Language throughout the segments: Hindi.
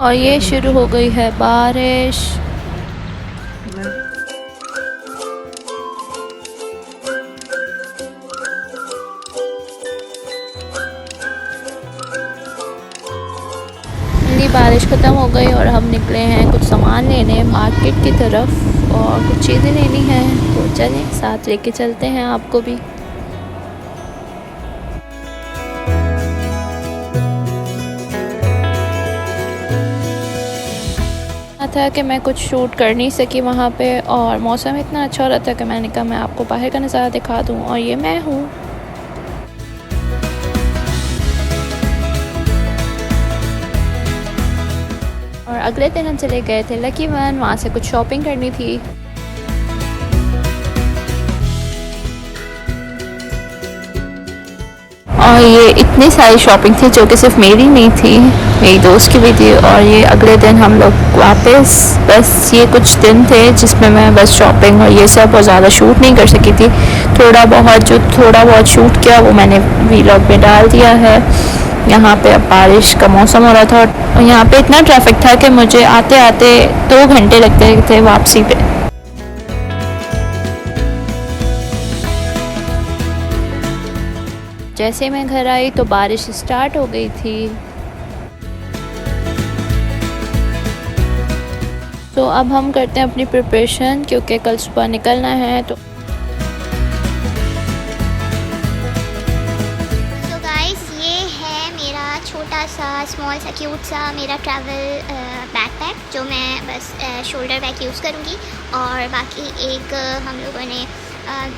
और ये शुरू हो गई है बारिश। बारिश ख़त्म हो गई और हम निकले हैं कुछ सामान लेने मार्केट की तरफ और कुछ चीज़ें लेनी हैं, तो चलें साथ लेके चलते हैं आपको भी। था कि मैं कुछ शूट कर नहीं सकी वहाँ पे और मौसम इतना अच्छा हो रहा था कि मैंने कहा मैं आपको बाहर का नज़ारा दिखा दूँ, और ये मैं हूँ। और अगले दिन हम चले गए थे लकी वन, वहाँ से कुछ शॉपिंग करनी थी। और ये इतनी सारी शॉपिंग थी जो कि सिर्फ मेरी नहीं थी, मेरी दोस्त की भी थी। और ये अगले दिन हम लोग वापस, बस ये कुछ दिन थे जिसमें मैं बस शॉपिंग और ये सब और ज़्यादा शूट नहीं कर सकी थी। थोड़ा बहुत शूट किया वो मैंने वीलॉग में डाल दिया है। यहाँ पे अब बारिश का मौसम हो रहा था और यहाँ पे इतना ट्रैफिक था कि मुझे आते आते 2 घंटे लगते थे वापसी पे। जैसे मैं घर आई तो बारिश स्टार्ट हो गई थी। तो अब हम करते हैं अपनी प्रिपरेशन क्योंकि कल सुबह निकलना है। तो छोटा सा स्मॉल सा क्यूट सा मेरा ट्रैवल बैकपैक जो मैं बस शोल्डर बैग यूज़ करूँगी, और बाकी एक हम लोगों ने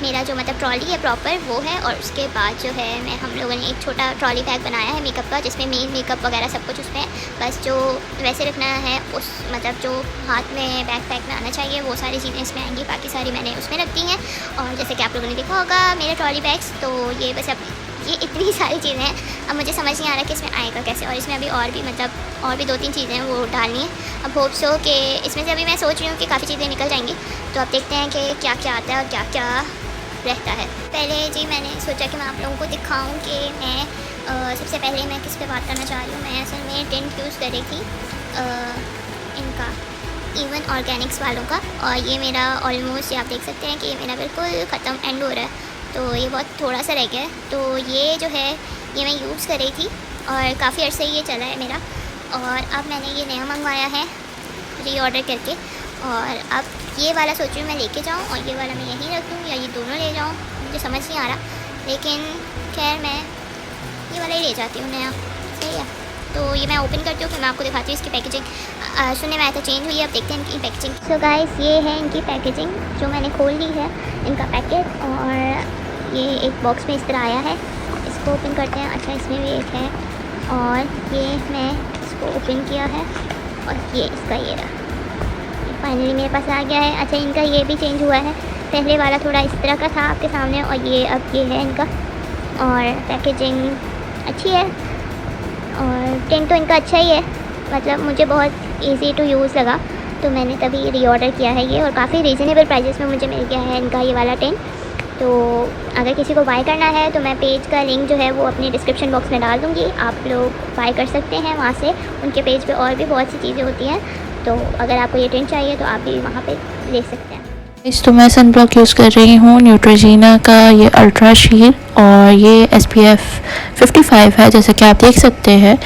मेरा जो मतलब ट्रॉली है प्रॉपर वो है, और उसके बाद जो है हम लोगों ने एक छोटा ट्रॉली बैग बनाया है मेकअप का, जिसमें मेन मेकअप वगैरह सब कुछ उसमें, बस जो वैसे रखना है उस मतलब जो हाथ में बैकपैक में आना चाहिए वो सारी चीज़ें इसमें आएंगी, बाकी सारी मैंने उसमें रख दी हैं। और जैसे कि आप लोगों ने देखा होगा मेरे ट्रॉली बैग्स, तो ये बस अब ये इतनी सारी चीज़ें हैं, अब मुझे समझ नहीं आ रहा कि इसमें आएगा कैसे, और इसमें अभी और भी मतलब और भी 2-3 चीज़ें हैं वो डालनी है। अब होप सो कि इसमें से अभी मैं सोच रही हूँ कि काफ़ी चीज़ें निकल जाएंगी, तो अब देखते हैं कि क्या क्या आता है और क्या क्या रहता है। पहले जी मैंने सोचा कि मैं आप लोगों को दिखाऊँ कि मैं सबसे पहले मैं किस पे बात करना चाह रही हूँ। मैं असल में टिंट यूज़ कर रही थी इनका इवन ऑर्गेनिक्स वालों का, और ये मेरा ऑलमोस्ट आप देख सकते हैं कि ये मेरा बिल्कुल ख़त्म एंड हो रहा है, तो ये बहुत थोड़ा सा रह गया है। तो ये जो है ये मैं यूज़ कर रही थी और काफ़ी अर्से ये चला है मेरा, और अब मैंने ये नया मंगवाया है रीऑर्डर करके, और अब ये वाला सोच रही हूँ मैं लेके जाऊँ और ये वाला मैं यहीं रख दूँ या ये दोनों ले जाऊँ, मुझे समझ नहीं आ रहा, लेकिन खैर मैं ये वाला ही ले जाती हूँ नया, सही है। तो ये मैं ओपन करती हूँ फिर मैं आपको दिखाती हूँ इसकी पैकेजिंग। सुनने में आया था चेंज हुई है, अब देखते हैं इनकी पैकेजिंग। सो गाइस ये है इनकी पैकेजिंग जो मैंने खोल ली है, इनका पैकेट, और ये एक बॉक्स में इस तरह आया है। इसको ओपन करते हैं। अच्छा इसमें भी एक है, और ये मैं इसको ओपन किया है और ये इसका ये रहा, फाइनली मेरे पास आ गया है। अच्छा इनका ये भी चेंज हुआ है, पहले वाला थोड़ा इस तरह का था आपके सामने, और ये अब ये है इनका, और पैकेजिंग अच्छी है और टिंट तो इनका अच्छा ही है, मतलब मुझे बहुत इजी टू यूज़ लगा, तो मैंने तभी रीऑर्डर किया है ये, और काफ़ी रीज़नेबल प्राइजेस में मुझे मिल गया है इनका ये वाला टिंट। तो अगर किसी को बाय करना है तो मैं पेज का लिंक जो है वो अपने डिस्क्रिप्शन बॉक्स में डाल दूँगी, आप लोग बाय कर सकते हैं वहाँ से। उनके पेज पे और भी बहुत सी चीज़ें होती हैं, तो अगर आपको ये टिंट चाहिए तो आप भी वहाँ पे ले सकते हैं। तो मैं सन ब्लॉक यूज़ कर रही हूँ न्यूट्रोजीना का ये अल्ट्रा शील्ड, और ये SPF 55 है जैसे कि आप देख सकते हैं।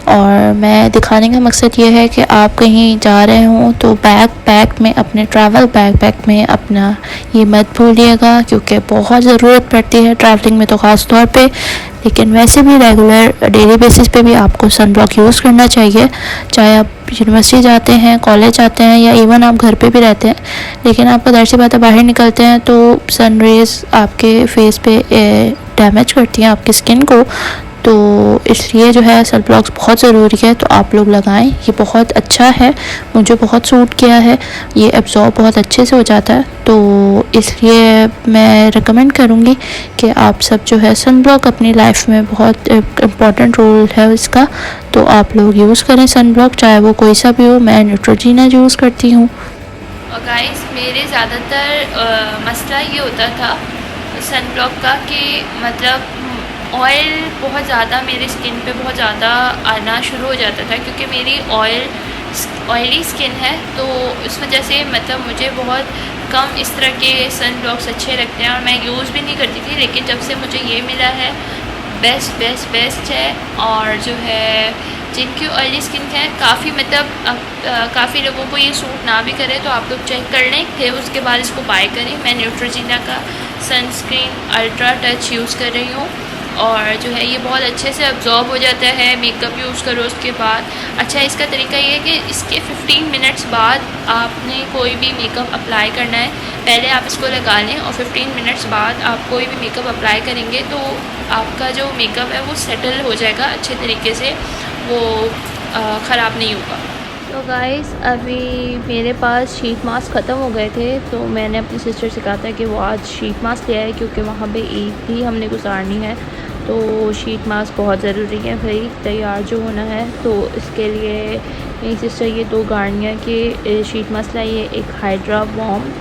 और मैं दिखाने का मकसद ये है कि आप कहीं जा रहे हों तो बैकपैक में, अपने ट्रैवल बैकपैक में अपना ये मत भूलिएगा, क्योंकि बहुत ज़रूरत पड़ती है ट्रैवलिंग में तो ख़ास तौर पे, लेकिन वैसे भी रेगुलर डेली बेसिस पे भी आपको सन ब्लॉक यूज़ करना चाहिए, चाहे आप यूनिवर्सिटी जाते हैं, कॉलेज जाते हैं, या इवन आप घर पे भी रहते हैं। लेकिन आपको ज़ाहिर सी बात है बाहर निकलते हैं तो सन रेज़ आपके फेस पे डैमेज करती हैं आपकी स्किन को, तो इसलिए जो है सन ब्लॉक्स बहुत ज़रूरी है, तो आप लोग लगाएं। ये बहुत अच्छा है, मुझे बहुत सूट किया है, ये एब्जॉर्ब बहुत अच्छे से हो जाता है, तो इसलिए मैं रिकमेंड करूँगी कि आप सब जो है सन ब्लॉक अपनी लाइफ में बहुत इम्पॉर्टेंट रोल है इसका, तो आप लोग यूज़ करें सन ब्लॉक, चाहे वो कोई सा भी हो। मैं न्यूट्रोजीना यूज़ करती हूँ। और गाइस मेरे ज़्यादातर मसला ये होता था सन ब्लॉक का कि मतलब ऑयल बहुत ज़्यादा मेरी स्किन पे बहुत ज़्यादा आना शुरू हो जाता था, क्योंकि मेरी ऑयली स्किन है, तो इस वजह से मतलब मुझे बहुत कम इस तरह के सन ब्लॉक्स अच्छे लगते हैं और मैं यूज़ भी नहीं करती थी। लेकिन जब से मुझे ये मिला है, बेस्ट है। और जो है जिनकी ऑयली स्किन है, काफ़ी मतलब काफ़ी लोगों को ये सूट ना भी करे तो आप लोग चेक कर लें, फिर उसके बाद इसको बाय करें। मैं न्यूट्रोजीना का सनस्क्रीन अल्ट्रा टच यूज़ कर रही हूँ और जो है ये बहुत अच्छे से अब्जॉर्ब हो जाता है। मेकअप यूज़ करो उसके बाद। अच्छा, इसका तरीका ये है कि इसके 15 मिनट्स बाद आपने कोई भी मेकअप अप्लाई करना है। पहले आप इसको लगा लें और 15 मिनट्स बाद आप कोई भी मेकअप अप्लाई करेंगे तो आपका जो मेकअप है वो सेटल हो जाएगा अच्छे तरीके से, वो ख़राब नहीं होगा। तो गाइस, अभी मेरे पास शीट मास्क ख़त्म हो गए थे, तो मैंने अपनी सिस्टर से कहा था कि वो आज शीट मास्क ले आए, क्योंकि वहाँ पे ईद भी हमने गुजारनी है, तो शीट मास्क बहुत ज़रूरी है भाई, तैयार जो होना है। तो इसके लिए मेरी सिस्टर ये 2 गार्नियर के शीट मास्क लाई है, एक हाइड्रा वॉर्म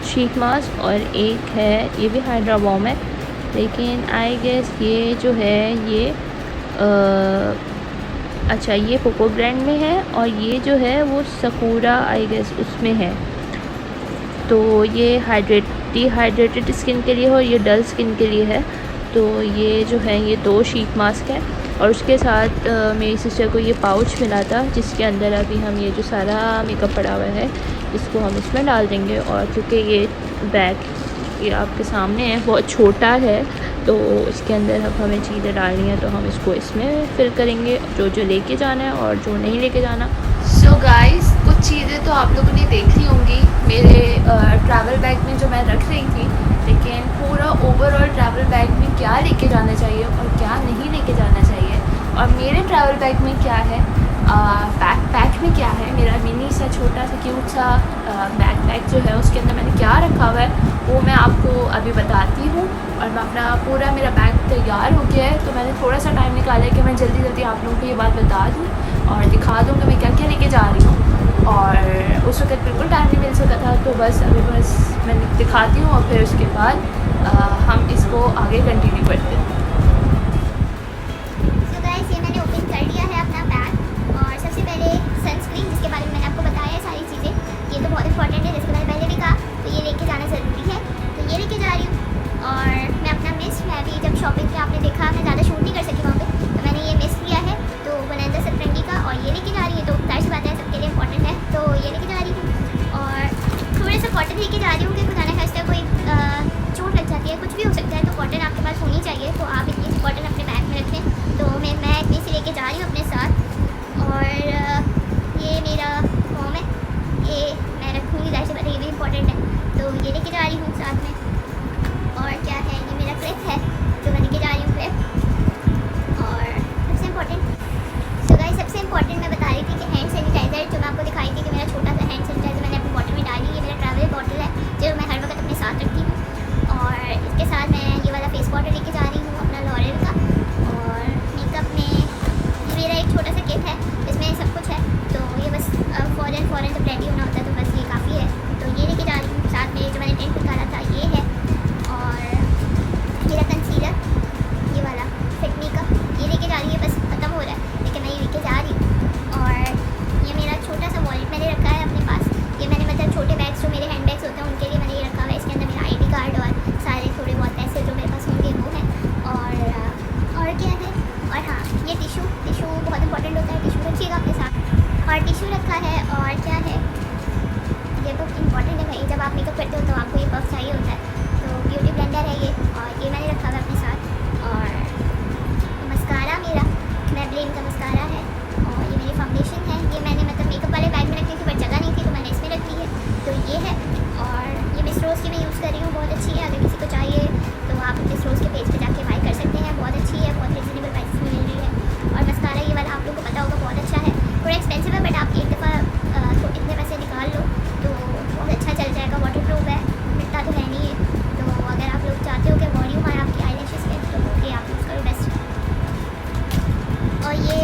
शीट मास्क और एक है ये भी हाइड्रा वॉर्म है, लेकिन आई गेस ये जो है ये अच्छा ये पोको ब्रांड में है और ये जो है वो सकूरा आई गेस उसमें है। तो ये डिहाइड्रेटेड स्किन के लिए है और ये डल स्किन के लिए है। तो ये जो है ये 2 शीट मास्क है और उसके साथ मेरी सिस्टर को ये पाउच मिला था, जिसके अंदर अभी हम ये जो सारा मेकअप पड़ा हुआ है इसको हम इसमें डाल देंगे। और क्योंकि ये बैग ये आपके सामने है, बहुत छोटा है, तो इसके अंदर अब हमें चीज़ें डालनी है, तो हम इसको इसमें फिल करेंगे, जो लेके जाना है और जो नहीं लेके जाना। सो गाइस, कुछ चीज़ें तो आप लोगों ने देख ली होंगी मेरे ट्रैवल बैग में जो मैं रख रही थी, लेकिन पूरा ओवरऑल ट्रैवल बैग में क्या लेके जाना चाहिए और क्या नहीं लेके जाना चाहिए, और मेरे ट्रैवल बैग में क्या है, बैकपैक में क्या है, मेरा मिनी सा छोटा सा क्यूट सा बैकपैक जो है उसके अंदर मैंने क्या रखा हुआ है वो मैं आपको अभी बताती हूँ। और मैं अपना पूरा मेरा बैग तैयार हो गया है, तो मैंने थोड़ा सा टाइम निकाला है कि मैं जल्दी आप लोगों को ये बात बता दूँ और दिखा दूँ कि मैं क्या क्या लेके जा रही हूँ। और उस वक्त बिल्कुल टाइम नहीं मिल सका था, तो बस मैं दिखाती हूँ और फिर उसके बाद हम इसको आगे कंटिन्यू करते हैं। बहुत इंपॉर्टेंट है, जिसके मैंने पहले भी कहा, तो ये लेके जाना ज़रूरी है, तो ये लेके जा रही हूँ। और मैं अपना मिस्ट, मैं भी जब शॉपिंग पे आपने देखा मैं ज़्यादा शूट नहीं कर सकी वहाँ पे, तो मैंने ये मिस्ट लिया है, तो बनाना सतरंगी का, और ये लेके जा रही है, तो जाहिर सी बात है सबके लिए इंपॉर्टेंट है, तो ये लेके जा रही हूँ। और थोड़ा सा कॉटन लेके जा रही हूँ कि खुदा न खास्ता कोई चोट लग जाती है, कुछ भी हो सकता है, तो कॉटन आपके पास होनी चाहिए, तो आप इतनी सी कॉटन अपने बैग में रखें। तो मैं इतनी सी लेके जा रही हूँ अपने साथ। और ये मेरा फॉर्म है, ये मैं रखूँगी, जाहिर सी बात है ये भी इंपॉर्टेंट है, तो ये लेके जा रही हूँ साथ में। और क्या है, ये मेरा क्लिप है जो मैं लेके जा रही हूँ क्लिप। और सबसे इम्पॉर्टेंट, तो गाइस सबसे इम्पॉर्टेंट मैं बता रही थी कि हैंड सैनिटाइज़र, जो मैं आपको दिखाई थी कि मेरा छोटा सा हैंड सैनिटाइज़र मैंने अपनी बॉटल में डाली, ये मेरा ट्रैवल बॉटल है जो मैं हर वक्त अपने साथ रखती हूँ। और इसके साथ मैं ये वाला फेस पाउडर लेके जा रही हूँ अपना लॉरियल का। और मेकअप में मेरा एक छोटा सा किट है, इसमें सब कुछ है, तो ये बस फ़ौरन जब रेडी होना होता है तो बस ये काफ़ी है, तो ये लेके जा रही हूँ। साथ में जो मैंने टेंट निकाला था ये है, और मेरा कंसीलर ये वाला फिटमी का ये लेके जा रही है, बस ख़त्म हो रहा है लेकिन मैं ये लेके जा रही हूँ। और ये मेरा छोटा सा वॉलेट मैंने रखा है अपने पास, ये मैंने मतलब छोटे बैग्स जो मेरे हैंड बैग्स होते हैं उनके लिए मैंने ये रखा हुआ है। इसके अंदर मेरा ID कार्ड और सारे थोड़े बहुत पैसे जो मेरे पास होंगे वो हैं। और क्या है, और हाँ ये टिशू बहुत इंपॉर्टेंट होता है, टिशू रखिएगा अपने साथ। और टिशू रखा है, और क्या है, ये तो इम्पॉर्टेंट है भाई, जब आप मेकअप करते हो तो आपको ये पफ चाहिए होता है, तो ब्यूटी ब्लेंडर है ये, और ये मैंने रखा हुआ अपने साथ। और मस्कारा मेरा मैबलिन का मस्कारा है, और ये मेरी फाउंडेशन है, ये मैंने मतलब मेकअप वाले बैग में रखी थी पर जगह नहीं थी तो मैंने इसमें रख ली है, तो ये है। और ये मिस रोज़ की मैं यूज़ कर रही हूँ, बहुत अच्छी है, अगर किसी को चाहिए तो आप मिस रोज़ के पेज पे जाके बाय कर सकते हैं, बहुत अच्छी है, बहुत रिजनेबल प्राइस में मिल रही है। और मस्कारा ये वाला आप लोगों को पता होगा बहुत अच्छा है, थोड़ा एक्सपेंसिव है बट आप एक दफ़ा तो इतने पैसे निकाल लो तो बहुत अच्छा चल जाएगा, वाटर प्रूफ है, मिटता तो है नहीं है, तो अगर आप लोग चाहते हो कि वॉल्यूम आए आपकी आईलैशेस पे तो ये आप यूज़ करो बेस्ट। और ये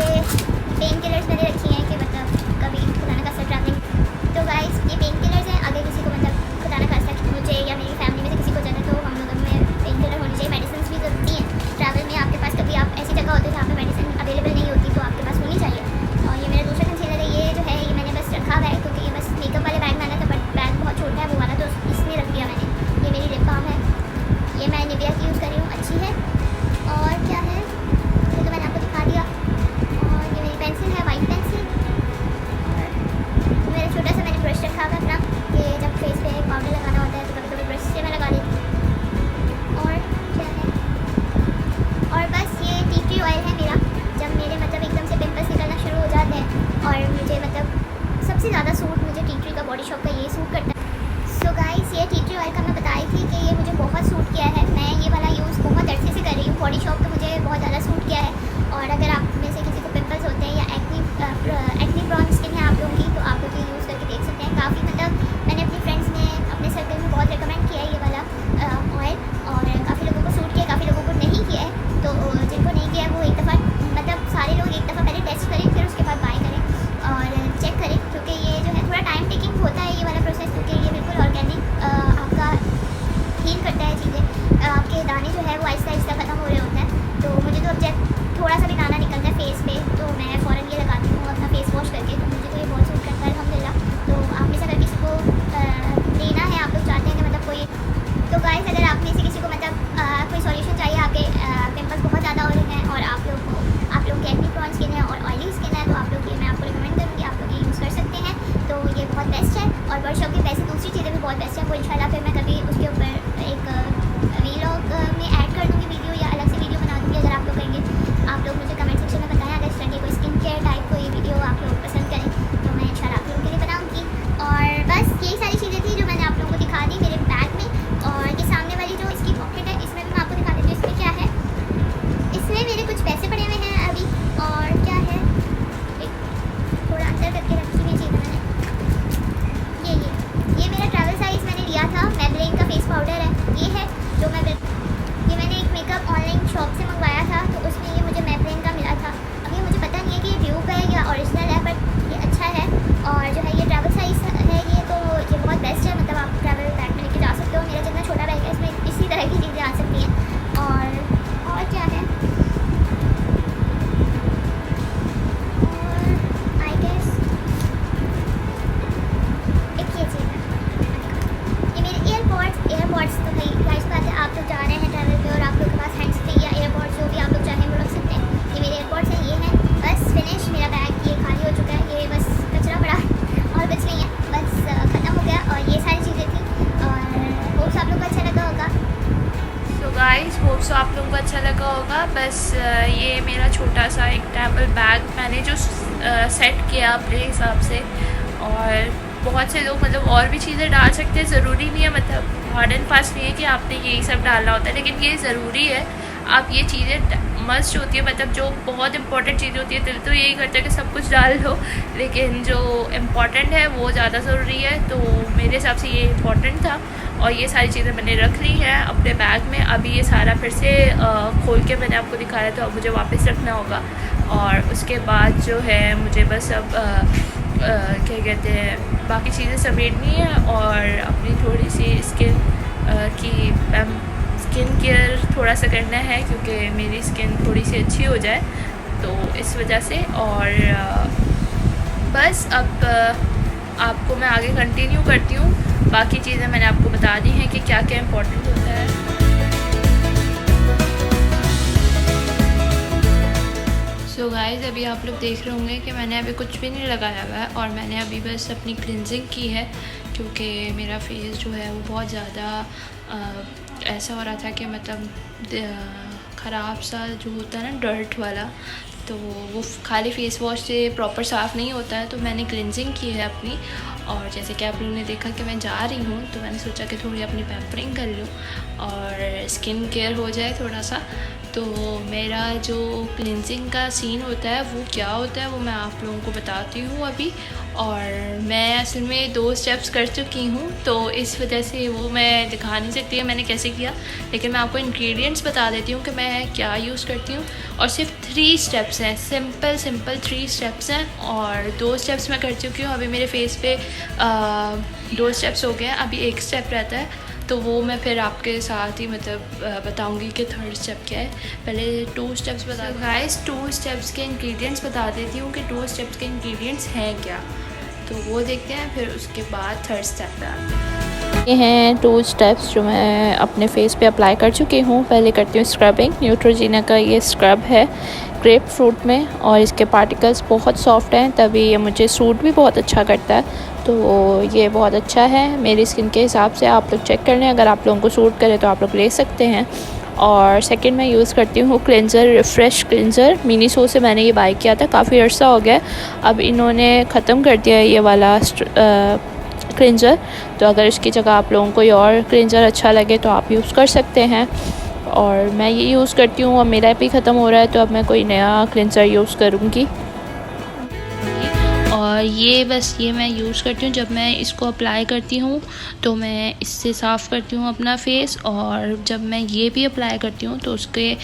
सबसे ज़्यादा सूट मुझे टी ट्री का बॉडी शॉप का ये सूट करता है। सो गाइस, ये टी ट्री ऑयल का मैं बताई थी कि ये मुझे बहुत सूट किया है। मैं ये वाला यूज़ बहुत अरसे से कर रही हूँ। बॉडी शॉप का मुझे बहुत ज़्यादा सूट किया है। और अगर आप में से किसी को पिंपल्स होते हैं या एक्नी प्रॉन स्किन है आप लोगों की, तो आप लोग ये यूज़ करके देख सकते हैं। काफ़ी मतलब मैंने अपनी फ्रेंड्स ने अपने सर्कल में बहुत रिकमेंड किया है ये वाला ऑयल, और काफ़ी लोगों को सूट किया, काफ़ी लोगों को नहीं किया है। तो जिनको नहीं किया है वो एक दफ़ा, मतलब सारे लोग एक दफ़ा पहले टेस्ट करें, फिर उसके बाद बाय करें और चेक करें, क्योंकि ये जो है थोड़ा टाइम टेकिंग होता है ये वाला प्रोसेस, क्योंकि ये बिल्कुल ऑर्गेनिक आपका हील करता है चीज़ें। आपके दाने जो है वो आहिस्ता आहिस्ता ख़त्म हो रहे होते हैं। तो मुझे तो अब जब थोड़ा सा भी दाना निकलता है फेस पे, तो मैं फ़ौरन ये लगाती हूँ अपना फेस वॉश करके। तो मुझे तो ये बहुत सूट करता है अल्हम्दुलिल्लाह। तो आप में से अगर किसी को लेना है, आप लोग चाहते हैं कि मतलब कोई, तो गाइस अगर आप में से किसी को मतलब कोई सॉल्यूशन चाहिए, आपके पिंपल्स बहुत ज़्यादा हो रहे हैं और आप लोगों की एक्नी प्रॉन स्किन है और ऑयली स्किन है, तो आप लोग ये मैं आपको रिकमेंड करूँगी, आप लोग ये यूज़ कर सकते हैं। तो ये बहुत बेस्ट है। और बॉडी शॉप की वैसे दूसरी चीज़ें भी बहुत बेस्ट है। वो इंशाल्लाह फिर मैं कभी उसके ऊपर एक वीलॉग में ऐड कर दूँगी वीडियो, या अलग से वीडियो बना दूँगी। अगर आप लोग करेंगे, आप लोग मुझे कमेंट सेक्शन में बताएं अगर इस तरह की कोई स्किन केयर टाइप कोई वीडियो आप लोग पसंद करें, तो मैं इंशाल्लाह आप लोगों के लिए बनाऊँगी। और बस यही सारी चीज़ें थी जो मैंने आप लोगों को दिखा दी मेरे बैग में। और ये सामने वाली जो इसकी पॉकेट है, इसमें मैं आपको दिखा देती हूँ इसमें क्या है। इसमें मेरे कुछ पैसे पड़े हुए हैं अभी, और क्या है, एक थोड़ा अंदर करके रखी हुई चीज़ मैंने, ये मेरा ट्रैवल साइज़ मैंने लिया था, मैबलिन का फेस पाउडर है ये है, जो ये मैंने एक मेकअप ऑनलाइन शॉप से मंगवाया था, तो उसमें ये मुझे मैबलिन का मिला था। अभी मुझे पता नहीं है कि ये ड्यूब है या ओरिजिनल है, बट ये अच्छा है। और जो है ये ट्रैवल साइज़ है ये, तो ये बहुत बेस्ट है। मतलब आप ट्रैवल बैग में लेके जा सकते हो। मेरा जितना छोटा बैग है इसमें इसी तरह की चीज़ें आ सकती हैं। और क्या है, और आई गेस एक ये चीज़ है, ये मेरे एयरपॉड्स। तो भाई गाइस बात है, आप लोग जा रहे हैं ट्रैवल पे और आप लोग के पास हैंड्स फ्री या एयरपॉड्स जो भी आप लोग चाहें वो रख सकते हैं। ये मेरे एयरपॉड्स हैं, ये हैं। बस फिनिश, मेरा बैग ये खाली हो चुका है। ये बस कचरा पड़ा और कुछ नहीं है, बस ख़त्म हो गया। और ये सारी चीज़ें थी, और होप्स आप लोग को अच्छा लगा होगा। तो गाइस होप्स आप लोगों को अच्छा लगा होगा। बस ये मेरा छोटा सा एक ट्रैवल बैग मैंने जो सेट किया अपने हिसाब से। और बहुत से लोग मतलब और भी चीज़ें डाल सकते हैं, ज़रूरी नहीं है, मतलब हार्ड एंड फास्ट नहीं है कि आपने यही सब डालना होता है, लेकिन ये ज़रूरी है। आप ये चीज़ें मस्ट होती है, मतलब जो बहुत इंपॉर्टेंट चीज़ें होती है, दिल तो यही करता है कि सब कुछ डाल दो, लेकिन जो इम्पॉर्टेंट है वो ज़्यादा ज़रूरी है। तो मेरे हिसाब से ये इम्पॉर्टेंट था, और ये सारी चीज़ें मैंने रख ली हैं अपने बैग में। अभी ये सारा फिर से खोल के मैंने आपको दिखाया, तो अब मुझे वापस रखना होगा। और उसके बाद जो है मुझे बस अब क्या कहते हैं, बाकी चीज़ें समेटनी है, और अपनी थोड़ी सी स्किन केयर थोड़ा सा करना है, क्योंकि मेरी स्किन थोड़ी सी अच्छी हो जाए, तो इस वजह से। और बस अब आपको मैं आगे कंटिन्यू करती हूँ। बाकी चीज़ें मैंने आपको बता दी हैं कि क्या क्या इम्पोर्टेंट होता है। सो गाइस, अभी आप लोग देख रहे होंगे कि मैंने अभी कुछ भी नहीं लगाया हुआ है, और मैंने अभी बस अपनी क्लिनजिंग की है, क्योंकि मेरा फेस जो है वो बहुत ज़्यादा ऐसा हो रहा था कि मतलब ख़राब सा जो होता है ना, डर्ट वाला, तो वो खाली फेस वॉश से प्रॉपर साफ़ नहीं होता है। तो मैंने क्लिनजिंग की है अपनी, और जैसे कि आप लोगों ने देखा कि मैं जा रही हूँ, तो मैंने सोचा कि थोड़ी अपनी पैम्परिंग कर लूँ और स्किन केयर हो जाए थोड़ा सा। तो मेरा जो क्लिनजिंग का सीन होता है वो क्या होता है वो मैं आप लोगों को बताती हूँ अभी। और मैं असल में 2 स्टेप्स कर चुकी हूँ, तो इस वजह से वो मैं दिखा नहीं सकती है मैंने कैसे किया, लेकिन मैं आपको इंग्रेडिएंट्स बता देती हूँ कि मैं क्या यूज़ करती हूँ। और सिर्फ 3 स्टेप्स हैं, सिंपल 3 स्टेप्स हैं, और 2 स्टेप्स मैं कर चुकी हूँ। अभी मेरे फेस पे 2 स्टेप्स हो गए हैं, अभी 1 स्टेप रहता है, तो वो मैं फिर आपके साथ ही मतलब बताऊंगी कि 3rd स्टेप क्या है। पहले 2 स्टेप्स बता दूँ गाइस, 2 स्टेप्स के इंग्रेडिएंट्स बता देती हूँ कि 2 स्टेप्स के इंग्रेडिएंट्स हैं क्या, तो वो देखते हैं, फिर उसके बाद 3rd स्टेप पे आते हैं। ये हैं 2 स्टेप्स जो मैं अपने फेस पे अप्लाई कर चुकी हूँ। पहले करती हूँ स्क्रबिंग। न्यूट्रोजीना का ये स्क्रब है ग्रेप फ्रूट में, और इसके पार्टिकल्स बहुत सॉफ्ट हैं, तभी ये मुझे सूट भी बहुत अच्छा करता है। तो ये बहुत अच्छा है मेरी स्किन के हिसाब से, आप लोग चेक कर लें, अगर आप लोगों को सूट करे तो आप लोग ले सकते हैं। और सेकंड मैं यूज़ करती हूँ क्लेंज़र, रिफ़्रेश क्लेंज़र। मिनीसो से मैंने ये बाय किया था, काफ़ी अर्सा हो गया, अब इन्होंने ख़त्म कर दिया है ये वाला क्लेंज़र। तो अगर इसकी जगह आप लोगों को कोई और क्लेंज़र अच्छा लगे तो आप यूज़ कर सकते हैं। और मैं ये यूज़ करती हूँ, अब मेरा भी ख़त्म हो रहा है तो अब मैं कोई नया क्लेंज़र यूज़ करूँगी। और ये बस ये मैं यूज़ करती हूँ, जब मैं इसको अप्लाई करती हूँ तो मैं इससे साफ़ करती हूँ अपना फेस। और जब मैं ये भी अप्लाई करती हूँ तो उसके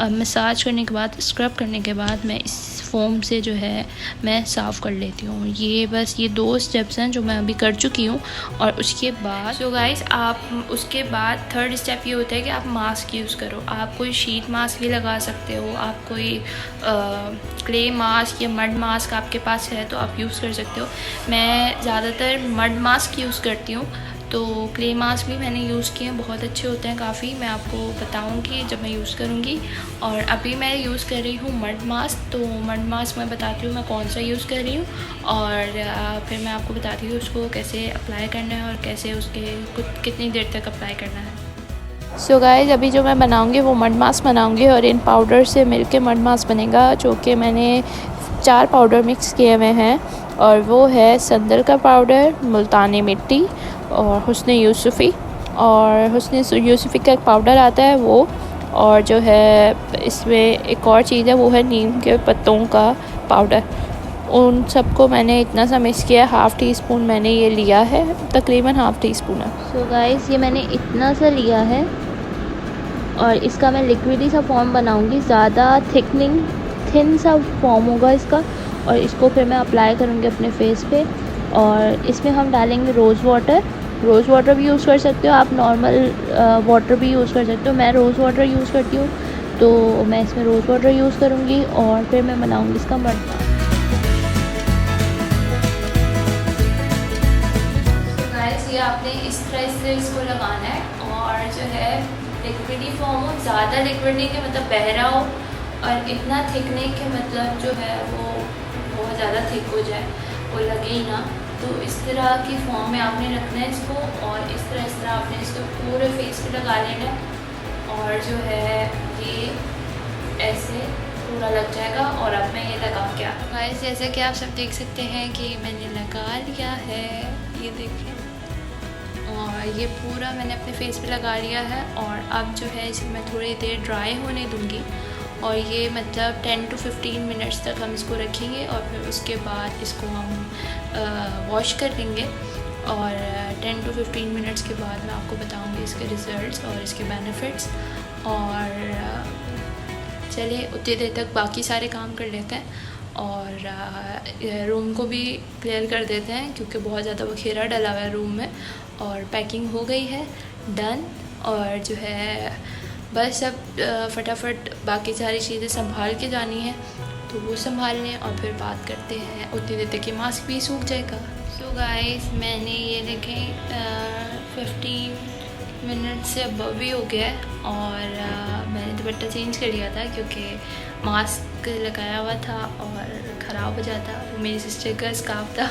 मसाज करने के बाद, स्क्रब करने के बाद मैं इस फोम से जो है मैं साफ़ कर लेती हूँ। ये बस ये 2 स्टेप्स हैं जो मैं अभी कर चुकी हूँ। और उसके बाद सो गाइस, आप उसके बाद थर्ड स्टेप ये होता है कि आप मास्क यूज़ करो। आप कोई शीट मास्क भी लगा सकते हो, आप कोई क्ले मास्क या मड मास्क आपके पास है तो आप यूज़ कर सकते हो। मैं ज़्यादातर मड मास्क यूज़ करती हूँ, तो क्ले मास्क भी मैंने यूज़ किए हैं, बहुत अच्छे होते हैं काफ़ी। मैं आपको बताऊंगी जब मैं यूज़ करूंगी। और अभी मैं यूज़ कर रही हूँ मड मास्क, तो मड मास्क मैं बताती हूँ मैं कौन सा यूज़ कर रही हूँ, और फिर मैं आपको बताती हूँ उसको कैसे अप्लाई करना है और कैसे उसके कितनी देर तक अप्लाई करना है। सो गाइस, अभी जो मैं बनाऊंगी वो मड मास्क बनाऊंगी, और इन पाउडर से मिलके मड मास्क बनेगा, जो कि मैंने 4 पाउडर मिक्स किए हुए हैं। और वो है संदल का पाउडर, मुल्तानी मिट्टी और हुस्न यूसुफ़ी। और हुस्न यूसुफ़ी का एक पाउडर आता है वो, और जो है इसमें एक और चीज़ है वो है नीम के पत्तों का पाउडर। उन सबको मैंने इतना सा मिक्स किया, हाफ़ टी स्पून मैंने ये लिया है, तकरीबन हाफ़ टी स्पून है। सो गाइस, ये मैंने इतना सा लिया है और इसका मैं लिक्विडी सा फॉर्म बनाऊंगी, ज़्यादा थिन सा फॉर्म होगा इसका। और इसको फिर मैं अप्लाई करूँगी अपने फेस पे। और इसमें हम डालेंगे रोज़ वाटर भी यूज़ कर सकते हो आप, नॉर्मल वाटर भी यूज़ कर सकते हो। मैं रोज़ वाटर यूज़ करती हूँ, तो मैं इसमें रोज़ वाटर यूज़ करूँगी और फिर मैं बनाऊँगी इसका मड मास्क। ये आपने इस तरह से इसको लगाना है, और जो है लिक्विडी फॉर्म हो, ज़्यादा लिक्विड नहीं कि मतलब बह रहा हो, और इतना थिक नहीं कि मतलब जो है वो बहुत ज़्यादा थिक हो जाए, वो लगे ही ना। तो इस तरह की फॉर्म में आपने रखना है इसको, और इस तरह आपने इसको पूरे फेस पे लगा लेना है। और जो है ये ऐसे पूरा लग जाएगा। और अब मैं ये लगा के गाइस, जैसे कि आप सब देख सकते हैं कि मैंने लगा लिया है, ये देखिए। और ये पूरा मैंने अपने फेस पे लगा लिया है। और अब जो है इसे मैं थोड़ी देर ड्राई होने दूँगी, और ये मतलब 10 to 15 मिनट्स तक हम इसको रखेंगे, और फिर उसके बाद इसको हम वॉश कर लेंगे। और 10 to 15 मिनट्स के बाद मैं आपको बताऊँगी इसके रिज़ल्ट्स और इसके बेनिफिट्स। और चलिए उतनी देर तक बाकी सारे काम कर लेते हैं, और रूम को भी क्लियर कर देते हैं क्योंकि बहुत ज़्यादा बखेरा डला हुआ है रूम में। और पैकिंग हो गई है, डन। और जो है बस अब फटाफट बाकी सारी चीज़ें संभाल के जानी है, तो वो संभाल लें और फिर बात करते हैं। उतनी देर तक कि मास्क भी सूख जाएगा। सो गाइस, मैंने ये देखें 15 मिनट से अब भी हो गया है, और मैंने दुपट्टा चेंज कर लिया था क्योंकि मास्क लगाया हुआ था और ख़राब हो जाता। वो मेरी सिस्टर का स्कार्फ था,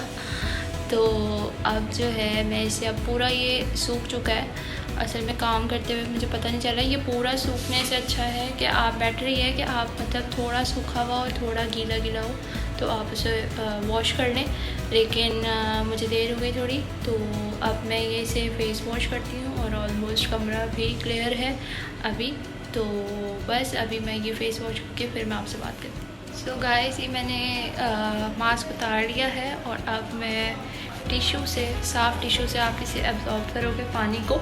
तो अब जो है मैं इसे अब पूरा ये सूख चुका है। असल में काम करते हुए मुझे पता नहीं चला, ये पूरा सूखने से अच्छा है कि आप बेटर ये है कि आप मतलब थोड़ा सूखा हुआ और थोड़ा गीला गीला हो तो आप उसे वॉश कर लें। लेकिन मुझे देर हो गई थोड़ी, तो अब मैं ये इसे फेस वॉश करती हूँ, और ऑलमोस्ट कमरा भी क्लियर है अभी। तो बस अभी मैं ये फेस वॉश करके फिर मैं आपसे बात करती हूँ। सो गाइस, ये मैंने मास्क उतार लिया है, और अब मैं टिशू से, साफ़ टिशू से आप इसे एब्जॉर्ब करोगे पानी को।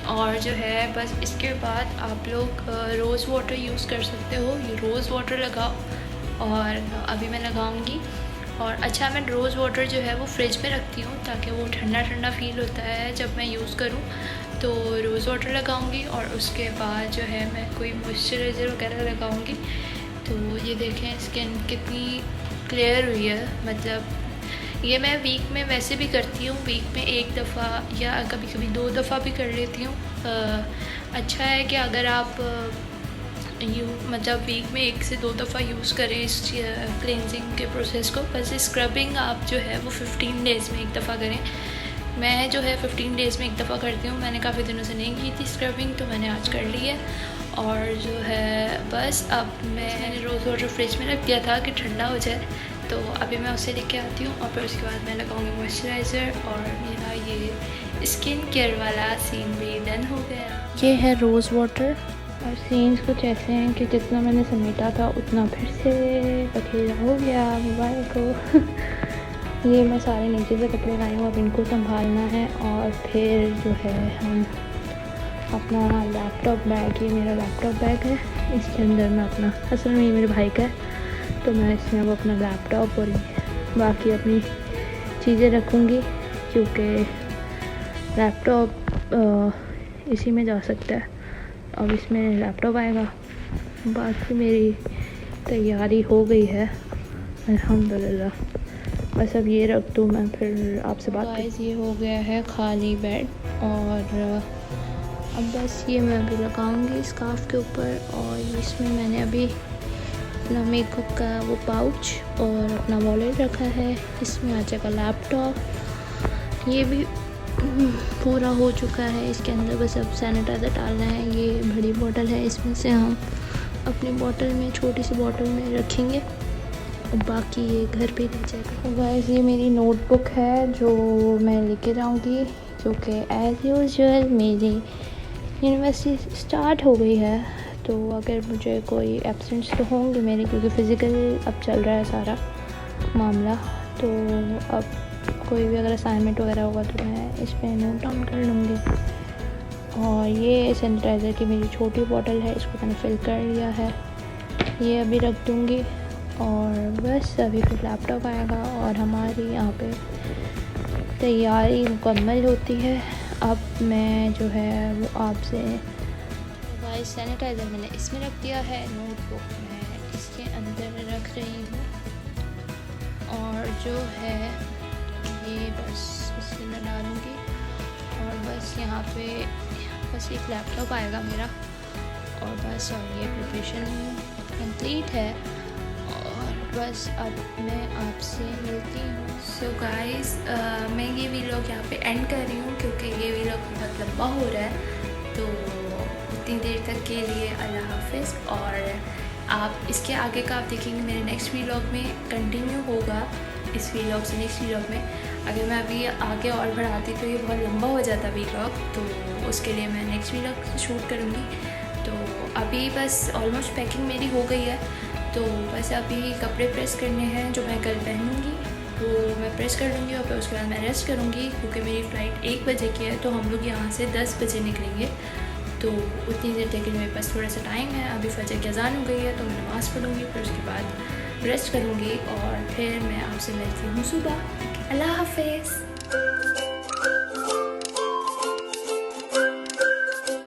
और जो है बस इसके बाद आप लोग रोज़ वाटर यूज़ कर सकते हो, ये रोज़ वाटर लगाओ। और अभी मैं लगाऊंगी। और अच्छा, मैं रोज़ वाटर जो है वो फ्रिज में रखती हूँ ताकि वो ठंडा ठंडा फ़ील होता है जब मैं यूज़ करूँ। तो रोज़ वाटर लगाऊंगी, और उसके बाद जो है मैं कोई मॉइस्चराइज़र वगैरह लगाऊंगी। तो ये देखें स्किन कितनी क्लियर हुई है। मतलब ये मैं वीक में वैसे भी करती हूँ, वीक में 1 दफ़ा या कभी कभी 2 दफ़ा भी कर लेती हूँ। अच्छा है कि अगर आप मतलब वीक में 1 से 2 दफ़ा यूज़ करें इस क्लेंजिंग के प्रोसेस को। बस स्क्रबिंग आप जो है वो 15 डेज़ में 1 दफ़ा करें, मैं जो है 15 डेज़ में एक दफ़ा करती हूँ। मैंने काफ़ी दिनों से नहीं की थी स्क्रबिंग, तो मैंने आज कर ली है। और जो है बस अब मैंने रोज़ वाटर फ्रिज में रख दिया था कि ठंडा हो जाए, तो अभी मैं उसे लेके आती हूँ और फिर उसके बाद मैं लगाऊंगी मॉइस्चराइज़र। और मेरा ये स्किन केयर वाला सीन भी डन हो गया। ये है रोज़ वाटर और सीन्स कुछ ऐसे हैं कि जितना मैंने समेटा था उतना फिर से बखेरा हो गया मोबाइल को। ये मैं सारे नीचे से कपड़े लाई हूँ, अब इनको संभालना है। और फिर जो है हम अपना लैपटॉप बैग, ये मेरा लैपटॉप बैग है, इसके अंदर मैं अपना, असल में ये मेरे भाई का है, तो मैं इसमें अब अपना लैपटॉप और बाकी अपनी चीज़ें रखूँगी, क्योंकि लैपटॉप इसी में जा सकता है। अब इसमें लैपटॉप आएगा। बाकी मेरी तैयारी हो गई है अल्हम्दुलिल्लाह। बस अब ये रख दूँ, मैं फिर आपसे बात करूँ। ये हो गया है खाली बेड और अब बस ये मैं अभी लगाऊंगी स्कार्फ के ऊपर। और इसमें मैंने अभी अपना मेकअप का वो पाउच और अपना वॉलेट रखा है। इसमें आ जाएगा लैपटॉप, ये भी पूरा हो चुका है। इसके अंदर बस अब सैनिटाइज़र डालना है। ये बड़ी बोतल है, इसमें से हम अपनी बोतल में, छोटी सी बोतल में रखेंगे और बाकी ये घर पे रह जाएगा। तो गाइस ये मेरी नोटबुक है जो मैं लेके जाऊंगी, क्योंकि एज़ यूजुअल मेरी यूनिवर्सिटी स्टार्ट हो गई है, तो अगर मुझे कोई एब्सेंट्स तो होंगे मेरे, क्योंकि फ़िज़िकल अब चल रहा है सारा मामला। तो अब कोई भी अगर असाइनमेंट वगैरह होगा तो मैं इस पर नोट डाउन कर लूँगी। और ये सैनिटाइज़र की मेरी छोटी बोतल है, इसको मैंने फिल कर लिया है, ये अभी रख दूँगी। और बस अभी फिर लैपटॉप आएगा और हमारी यहाँ पे तैयारी मुकम्मल होती है। अब मैं जो है वो आपसे गाइस सैनिटाइज़र मैंने इसमें रख दिया है, नोटबुक मैं इसके अंदर रख रही हूँ। और जो है ये बस इसके अंदर डालूँगी और बस यहाँ पे बस एक लैपटॉप आएगा मेरा और बस। और ये प्रिपरेशन कंप्लीट है और बस अब मैं आपसे मिलती हूँ। सो गाइस मैं ये वीलॉग यहाँ पे एंड कर रही हूँ, क्योंकि ये वीलॉग बहुत लंबा हो रहा है। तो इतनी देर तक के लिए अल्लाह हाफ़िज़। और आप इसके आगे का आप देखेंगे मेरे नेक्स्ट वीलॉग में कंटिन्यू होगा। इस वीलॉग से नेक्स्ट वीलॉग में अगर मैं अभी आगे और बढ़ाती तो ये बहुत लंबा हो जाता वीलॉग, तो उसके लिए मैं नेक्स्ट वीलॉग शूट करूँगी। तो अभी बस ऑलमोस्ट पैकिंग मेरी हो गई है, तो बस अभी कपड़े प्रेस करने हैं जो मैं कल पहनूँगी, तो मैं प्रेस कर लूँगी और फिर उसके बाद मैं रेस्ट करूँगी, क्योंकि मेरी फ़्लाइट 1 बजे की है। तो हम लोग यहाँ से 10 बजे निकलेंगे, तो उतनी देर तक के लिए मेरे पास थोड़ा सा टाइम है। अभी फजर की अज़ान हो गई है, तो मैं नमाज़ पढ़ूँगी, फिर उसके बाद रेस्ट करूँगी और फिर मैं आपसे मिलती हूँ सुबह। अल्लाह हाफ़िज़।